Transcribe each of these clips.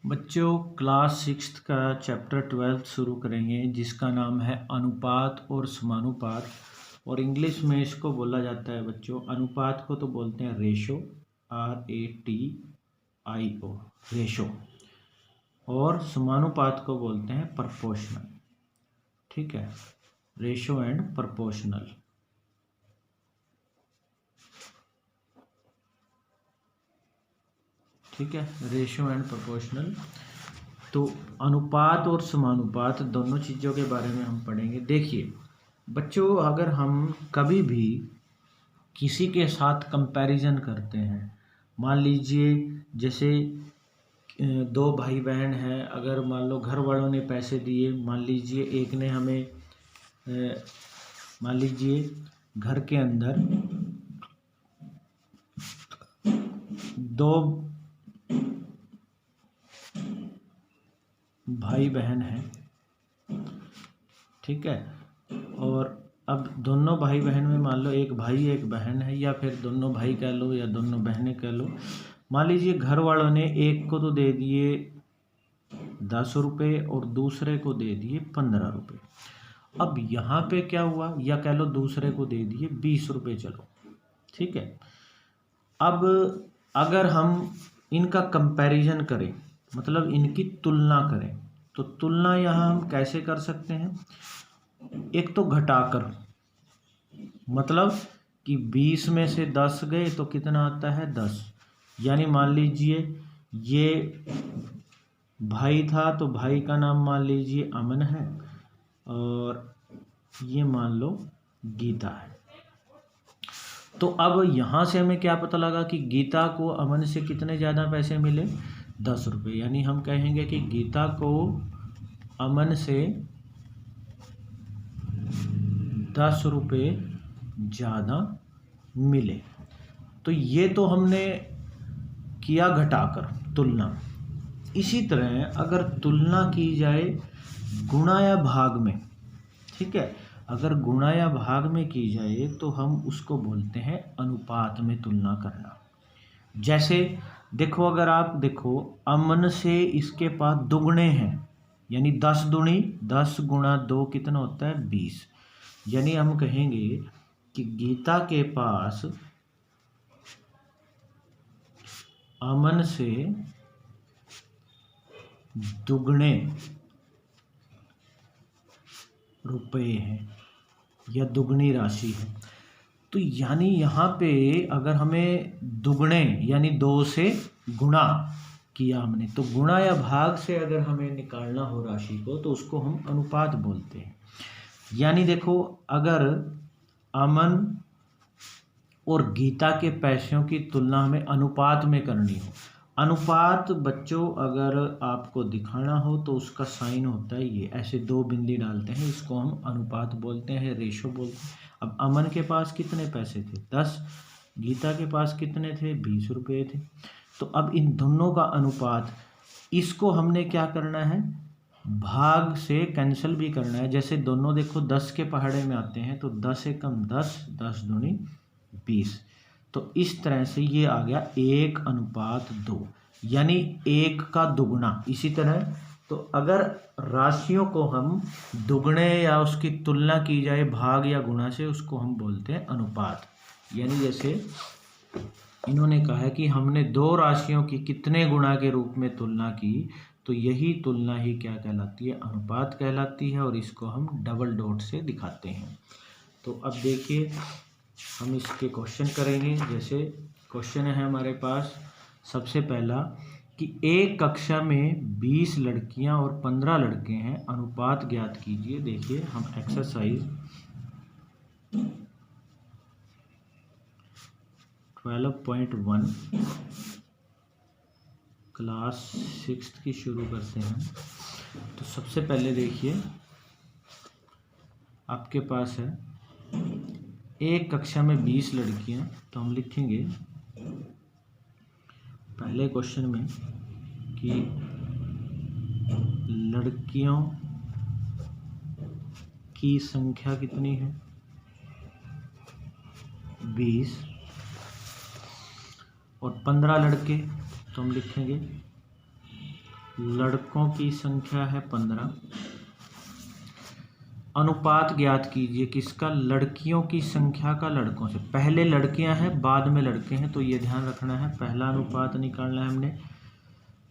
बच्चों क्लास 6 का चैप्टर 12 शुरू करेंगे जिसका नाम है अनुपात और समानुपात। और इंग्लिश में इसको बोला जाता है बच्चों, अनुपात को तो बोलते हैं रेशो, RATIO, रेशो। और समानुपात को बोलते हैं प्रपोर्शनल। ठीक है, रेशो एंड प्रपोर्शनल। ठीक है, रेशो एंड प्रोपोर्शनल। तो अनुपात और समानुपात दोनों चीज़ों के बारे में हम पढ़ेंगे। देखिए बच्चों, अगर हम कभी भी किसी के साथ कंपैरिजन करते हैं, मान लीजिए जैसे दो भाई बहन हैं, अगर मान लो घर वालों ने पैसे दिए, मान लीजिए एक ने हमें मान लीजिए घर के अंदर दो भाई बहन हैं, ठीक है। और अब दोनों भाई बहन में मान लो एक भाई एक बहन है, या फिर दोनों भाई कह लो या दोनों बहनें कह लो। मान लीजिए घर वालों ने एक को तो दे दिए 10 रुपये और दूसरे को दे दिए 15 रुपये। अब यहाँ पे क्या हुआ, या कह लो दूसरे को दे दिए 20 रुपये, चलो ठीक है। अब अगर हम इनका कंपैरिजन करें, मतलब इनकी तुलना करें, तो तुलना यहाँ हम कैसे कर सकते हैं? एक तो घटाकर, मतलब कि 20 में से 10 गए तो कितना आता है 10। यानी मान लीजिए ये भाई था तो भाई का नाम मान लीजिए अमन है, और ये मान लो गीता है। तो अब यहाँ से हमें क्या पता लगा कि गीता को अमन से कितने ज़्यादा पैसे मिले, 10 रुपये। यानी हम कहेंगे कि गीता को अमन से 10 रुपये ज़्यादा मिले। तो ये तो हमने किया घटाकर तुलना। इसी तरह अगर तुलना की जाए गुणा या भाग में, ठीक है, अगर गुणा या भाग में की जाए तो हम उसको बोलते हैं अनुपात में तुलना करना। जैसे देखो, अगर आप देखो अमन से इसके पास दुगने हैं, यानी 10 दूनी 10 गुणा 2 कितना होता है 20। यानी हम कहेंगे कि गीता के पास अमन से दुगने रुपए हैं या दुगनी राशि है। तो यानी यहाँ पे अगर हमें दुगने यानी 2 से गुणा किया हमने, तो गुणा या भाग से अगर हमें निकालना हो राशि को तो उसको हम अनुपात बोलते हैं। यानी देखो, अगर अमन और गीता के पैसों की तुलना हमें अनुपात में करनी हो, अनुपात बच्चों अगर आपको दिखाना हो तो उसका साइन होता है ये, ऐसे 2 बिंदी डालते हैं, इसको हम अनुपात बोलते हैं, रेशो बोलते हैं। अब अमन के पास कितने पैसे थे 10, गीता के पास कितने थे 20 रुपये थे। तो अब इन दोनों का अनुपात, इसको हमने क्या करना है, भाग से कैंसिल भी करना है। जैसे दोनों देखो 10 के पहाड़े में आते हैं, तो 10 एकम 10, 10 दूनी 20। तो इस तरह से ये आ गया 1:2, यानी 1 का दुगना। इसी तरह तो अगर राशियों को हम दुगने या उसकी तुलना की जाए भाग या गुणा से, उसको हम बोलते हैं अनुपात। यानी जैसे इन्होंने कहा है कि हमने 2 राशियों की कितने गुणा के रूप में तुलना की, तो यही तुलना ही क्या कहलाती है, अनुपात कहलाती है। और इसको हम डबल डॉट से दिखाते हैं। तो अब देखिए हम इसके क्वेश्चन करेंगे। जैसे क्वेश्चन है हमारे पास सबसे पहला कि एक कक्षा में 20 लड़कियां और 15 लड़के हैं, अनुपात ज्ञात कीजिए। देखिए हम एक्सरसाइज 12.1 क्लास 6 की शुरू करते हैं। तो सबसे पहले देखिए आपके पास है एक कक्षा में 20 लड़कियां, तो हम लिखेंगे पहले क्वेश्चन में कि लड़कियों की संख्या कितनी है 20, और 15 लड़के, तो हम लिखेंगे लड़कों की संख्या है 15। अनुपात ज्ञात कीजिए किसका, लड़कियों की संख्या का लड़कों से। पहले लड़कियां हैं बाद में लड़के हैं, तो ये ध्यान रखना है। पहला अनुपात निकालना है हमने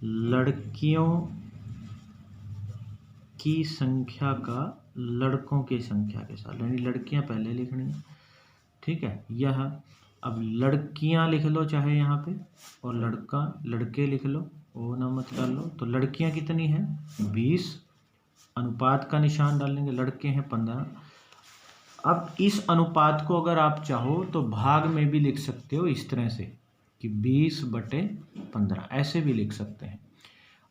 लड़कियों की संख्या का लड़कों की संख्या के साथ, यानी लड़कियां पहले लिखनी है, ठीक है। यह अब लड़कियां लिख लो चाहे यहाँ पे, और लड़के लिख लो, वो ना मत डाल लो। तो लड़कियां कितनी हैं 20, अनुपात का निशान डालेंगे, लड़के हैं 15। अब इस अनुपात को अगर आप चाहो तो भाग में भी लिख सकते हो इस तरह से कि 20/15, ऐसे भी लिख सकते हैं।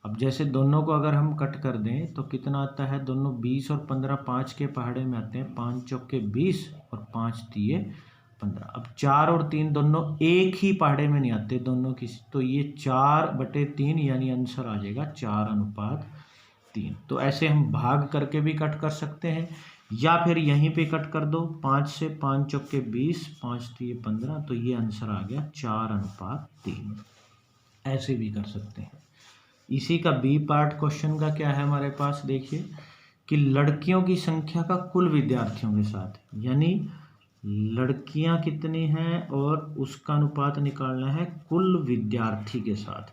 अब जैसे दोनों को अगर हम कट कर दें तो कितना आता है, दोनों 20 और 15 5 के पहाड़े में आते हैं, 5 चौके 20 और 5 तिये 15। अब 4 और 3 दोनों एक ही पहाड़े में नहीं आते दोनों की, तो ये 4/3 यानी आंसर आ जाएगा 4:3। तो ऐसे हम भाग करके भी कट कर सकते हैं, या फिर यहीं पे कट कर दो 5 से, 5 चौके 20 5 तिये 15, तो ये आंसर आ गया 4:3। ऐसे भी कर सकते हैं। इसी का बी पार्ट क्वेश्चन का क्या है हमारे पास, देखिए कि लड़कियों की संख्या का कुल विद्यार्थियों के साथ, यानी लड़कियां कितनी हैं और उसका अनुपात निकालना है कुल विद्यार्थी के साथ।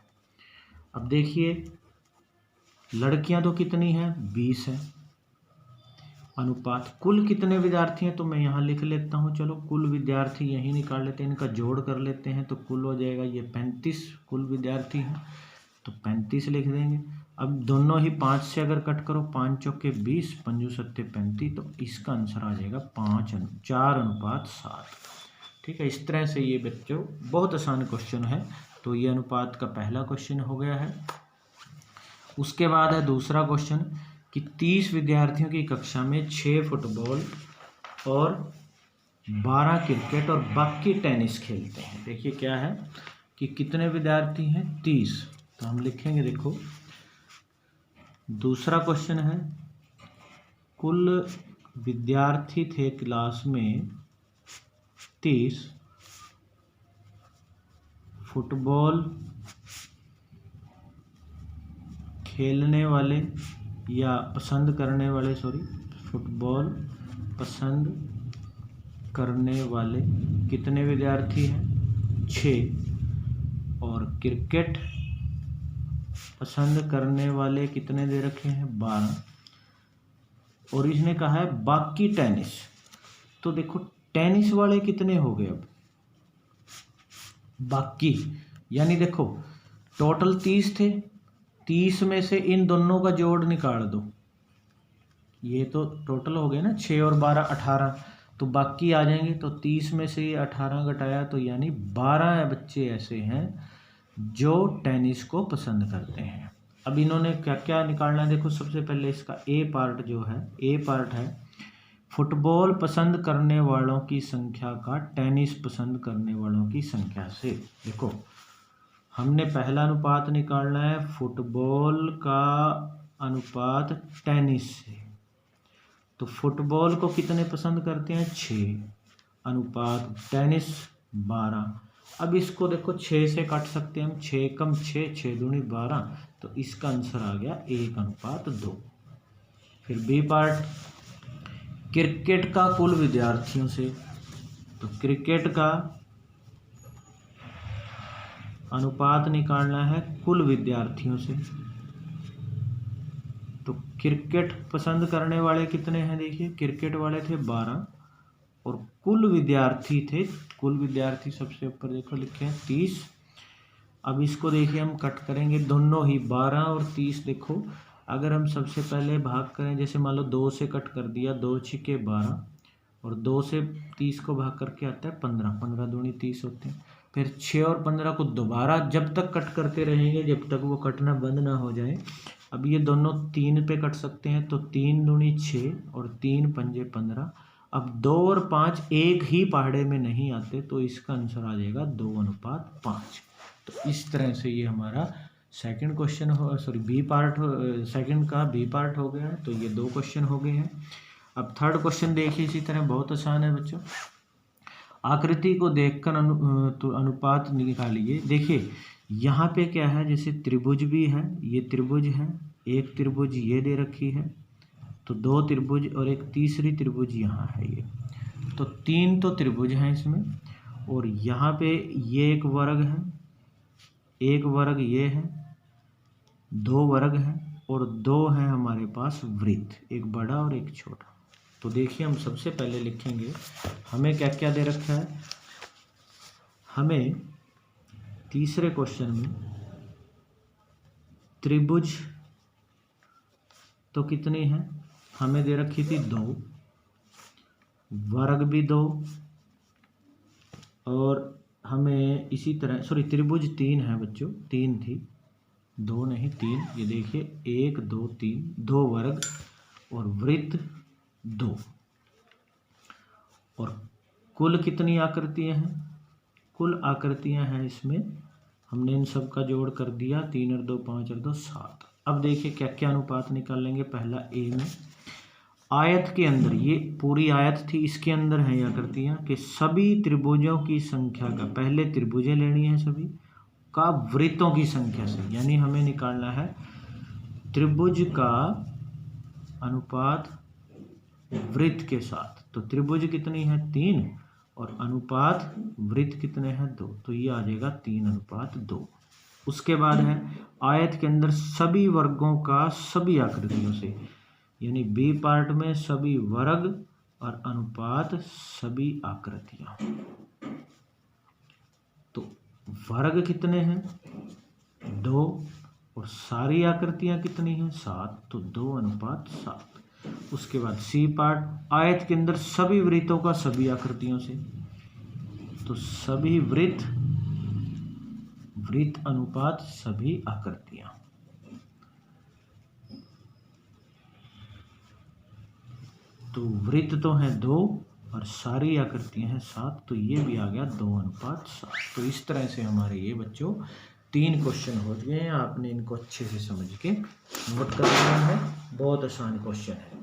अब देखिए लड़कियां तो कितनी हैं 20 है, अनुपात कुल कितने विद्यार्थी हैं, तो मैं यहाँ लिख लेता हूँ। चलो कुल विद्यार्थी यही निकाल लेते हैं, इनका जोड़ कर लेते हैं तो कुल हो जाएगा ये 35 कुल विद्यार्थी हैं, तो 35 लिख देंगे। अब दोनों ही 5 से अगर कट करो, 5 चौके 20 पंजू सत्ते 35, तो इसका आंसर आ जाएगा 4:7। ठीक है, इस तरह से ये बच्चों बहुत आसान क्वेश्चन है। तो ये अनुपात का पहला क्वेश्चन हो गया है। उसके बाद है दूसरा क्वेश्चन कि 30 विद्यार्थियों की कक्षा में 6 फुटबॉल और 12 क्रिकेट और बाकी टेनिस खेलते हैं। देखिए क्या है कि कितने विद्यार्थी हैं 30, तो हम लिखेंगे, देखो दूसरा क्वेश्चन है कुल विद्यार्थी थे क्लास में 30, फुटबॉल खेलने वाले या पसंद करने वाले, फुटबॉल पसंद करने वाले कितने विद्यार्थी हैं 6, और क्रिकेट पसंद करने वाले कितने दे रखे हैं 12, और इसने कहा है बाकी टेनिस। तो देखो टेनिस वाले कितने हो गए, अब बाकी यानी देखो टोटल 30 थे, 30 में से इन दोनों का जोड़ निकाल दो, ये तो टोटल हो गए ना 6 और 12 18, तो बाकी आ जाएंगे। तो 30 में से ये 18 घटाया, तो यानी 12 बच्चे ऐसे हैं जो टेनिस को पसंद करते हैं। अब इन्होंने क्या क्या निकालना है, देखो सबसे पहले इसका ए पार्ट जो है, ए पार्ट है फुटबॉल पसंद करने वालों की संख्या का टेनिस पसंद करने वालों की संख्या से। देखो हमने पहला अनुपात निकालना है फुटबॉल का अनुपात टेनिस से, तो फुटबॉल को कितने पसंद करते हैं 6, अनुपात टेनिस 12। अब इसको देखो 6 से काट सकते हैं हम, 6 कम 6, 6 दूनी 12, तो इसका आंसर आ गया 1:2। फिर बी पार्ट क्रिकेट का कुल विद्यार्थियों से, तो क्रिकेट का अनुपात निकालना है कुल विद्यार्थियों से। तो क्रिकेट पसंद करने वाले कितने हैं, देखिए क्रिकेट वाले थे 12 और कुल विद्यार्थी थे, कुल विद्यार्थी सबसे ऊपर देखो लिखे हैं 30। अब इसको देखिए हम कट करेंगे, दोनों ही 12 और 30। देखो अगर हम सबसे पहले भाग करें, जैसे मान लो 2 से कट कर दिया, 2 छिके 12 और 2 से 30 को भाग करके आता है 15, 15 दूनी 30 होते हैं। फिर 6 और 15 को दोबारा जब तक कट करते रहेंगे जब तक वो कटना बंद ना हो जाए। अब ये दोनों 3 पे कट सकते हैं, तो 3 दूनी 6 और 3 पंजे 15। अब 2 और 5 एक ही पहाड़े में नहीं आते, तो इसका आंसर आ जाएगा 2:5। तो इस तरह से ये हमारा सेकंड क्वेश्चन हो, बी पार्ट, सेकंड का बी पार्ट हो गया है। तो ये 2 क्वेश्चन हो गए हैं। अब थर्ड क्वेश्चन देखिए, इसी तरह बहुत आसान है बच्चों। आकृति को देखकर तो अनुपात निकालिए। देखिए यहाँ पे क्या है, जैसे त्रिभुज भी है, ये त्रिभुज है, एक त्रिभुज ये दे रखी है, तो दो त्रिभुज और एक तीसरी त्रिभुज यहाँ है ये, तो तीन तो त्रिभुज हैं इसमें। और यहाँ पे ये एक वर्ग है, एक वर्ग ये है, दो वर्ग हैं और दो है हमारे पास वृत्त, एक बड़ा और एक छोटा। तो देखिए हम सबसे पहले लिखेंगे हमें क्या क्या दे रखा है। हमें तीसरे क्वेश्चन में त्रिभुज तो कितनी है, हमें दे रखी थी 2, वर्ग भी 2, और हमें इसी तरह त्रिभुज 3 है बच्चों, 3 थी, 2 नहीं 3। ये देखिए 1 2 3, 2 वर्ग और वृत्त 2। और कुल कितनी आकृतियां हैं, कुल आकृतियां हैं इसमें, हमने इन सब का जोड़ कर दिया, 3 और 2 5 और 2 7। अब देखिए क्या क्या अनुपात निकाल लेंगे। पहला ए में आयत के अंदर, ये पूरी आयत थी, इसके अंदर है ये आकृतियां कि सभी त्रिभुजों की संख्या का, पहले त्रिभुजें लेनी है सभी का वृत्तों की संख्या से, यानी हमें निकालना है त्रिभुज का अनुपात वृत्त के साथ। तो त्रिभुज कितनी है 3 और अनुपात वृत्त कितने हैं 2, तो ये आ जाएगा 3:2। उसके बाद है आयत के अंदर सभी वर्गों का सभी आकृतियों से, यानी बी पार्ट में सभी वर्ग और अनुपात सभी आकृतियां। तो वर्ग कितने हैं 2 और सारी आकृतियां कितनी हैं 7, तो 2:7। उसके बाद सी पार्ट आयत के अंदर सभी वृत्तों का सभी आकृतियों से, तो सभी वृत्त अनुपात सभी आकृतियां। तो वृत्त तो हैं 2 और सारी आकृतियां हैं 7, तो ये भी आ गया 2:7। तो इस तरह से हमारे ये बच्चों 3 क्वेश्चन हो गए हैं। आपने इनको अच्छे से समझ के नोट कर लेना है, बहुत आसान क्वेश्चन है।